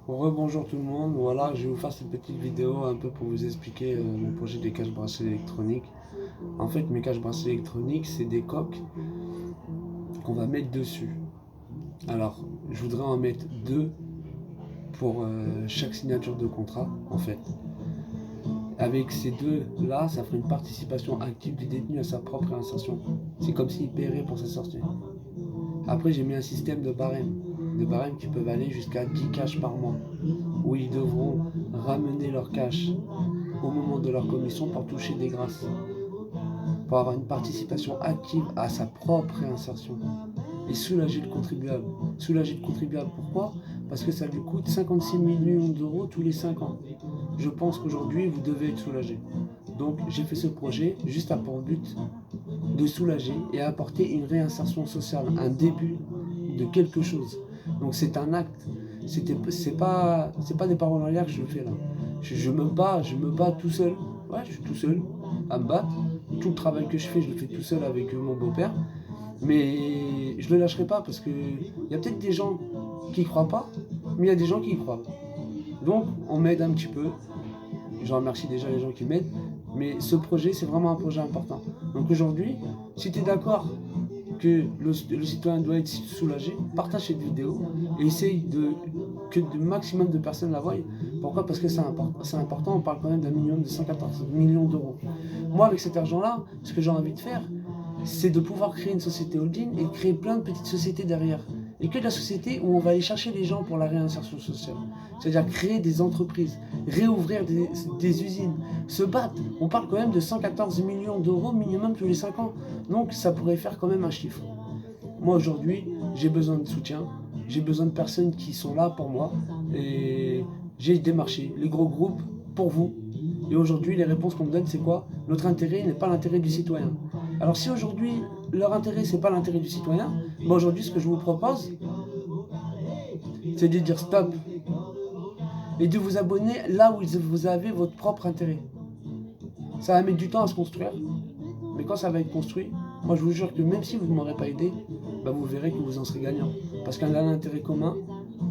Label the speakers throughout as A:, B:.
A: Rebonjour tout le monde, voilà, je vais vous faire cette petite vidéo un peu pour vous expliquer mon projet des caches bracelets électroniques. En fait, mes caches bracelets électroniques, c'est des coques qu'on va mettre dessus. Alors, je voudrais en mettre deux pour chaque signature de contrat, en fait. Avec ces deux-là, ça ferait une participation active du détenu à sa propre réinsertion. C'est comme s'il paierait pour sa sortie. Après, j'ai mis un système de barèmes qui peuvent aller jusqu'à 10 caches par mois, où ils devront ramener leur cash au moment de leur commission pour toucher des grâces, pour avoir une participation active à sa propre réinsertion et soulager le contribuable. Soulager le contribuable, pourquoi? Parce que ça lui coûte 56 millions d'euros tous les 5 ans. Je pense qu'aujourd'hui, vous devez être soulagé. Donc, j'ai fait ce projet juste à pour but de soulager et apporter une réinsertion sociale, un début de quelque chose. Donc, c'est un acte. C'est pas des paroles en l'air que je fais là. Je me bats tout seul. Ouais, je suis tout seul à me battre. Tout le travail que je fais, je le fais tout seul avec mon beau-père. Mais je ne le lâcherai pas parce que il y a peut-être des gens qui ne croient pas, mais il y a des gens qui y croient. Donc, on m'aide un petit peu. Je remercie déjà les gens qui m'aident. Mais ce projet, c'est vraiment un projet important. Donc aujourd'hui, si tu es d'accord que le citoyen doit être soulagé, partage cette vidéo et essaye que le maximum de personnes la voient. Pourquoi? Parce que c'est important, on parle quand même d'un minimum de 114 millions d'euros. Moi, avec cet argent-là, ce que j'ai envie de faire, c'est de pouvoir créer une société holding et de créer plein de petites sociétés derrière. Et que de la société où on va aller chercher les gens pour la réinsertion sociale. C'est-à-dire créer des entreprises, réouvrir des usines, se battre. On parle quand même de 114 millions d'euros minimum tous les 5 ans. Donc ça pourrait faire quand même un chiffre. Moi aujourd'hui, j'ai besoin de soutien, j'ai besoin de personnes qui sont là pour moi. Et j'ai démarché les gros groupes pour vous. Et aujourd'hui, les réponses qu'on me donne, c'est quoi? Notre intérêt n'est pas l'intérêt du citoyen. Alors si aujourd'hui, leur intérêt, c'est pas l'intérêt du citoyen, ben aujourd'hui, ce que je vous propose, c'est de dire stop et de vous abonner là où vous avez votre propre intérêt. Ça va mettre du temps à se construire, mais quand ça va être construit, moi je vous jure que même si vous ne m'aurez pas aidé, ben vous verrez que vous en serez gagnant. Parce qu'un intérêt commun,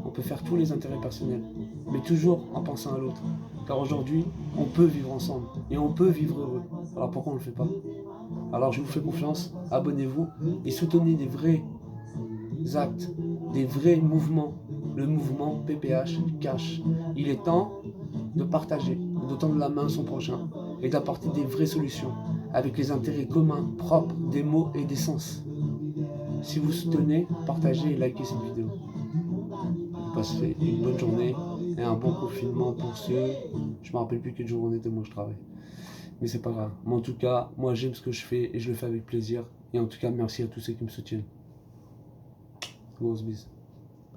A: on peut faire tous les intérêts personnels, mais toujours en pensant à l'autre. Car aujourd'hui, on peut vivre ensemble et on peut vivre heureux. Alors pourquoi on ne le fait pas? Alors je vous fais confiance, abonnez-vous et soutenez des vrais actes, des vrais mouvements. Le mouvement PPH Cash. Il est temps de partager, de tendre la main à son prochain et d'apporter des vraies solutions avec les intérêts communs, propres, des mots et des sens. Si vous soutenez, partagez et likez cette vidéo. Passez une bonne journée et un bon confinement pour ceux. Je me rappelle plus quel jour on était, moi je travaille. Mais c'est pas grave. Mais en tout cas, moi j'aime ce que je fais et je le fais avec plaisir. Et en tout cas, merci à tous ceux qui me soutiennent. Grosse bise.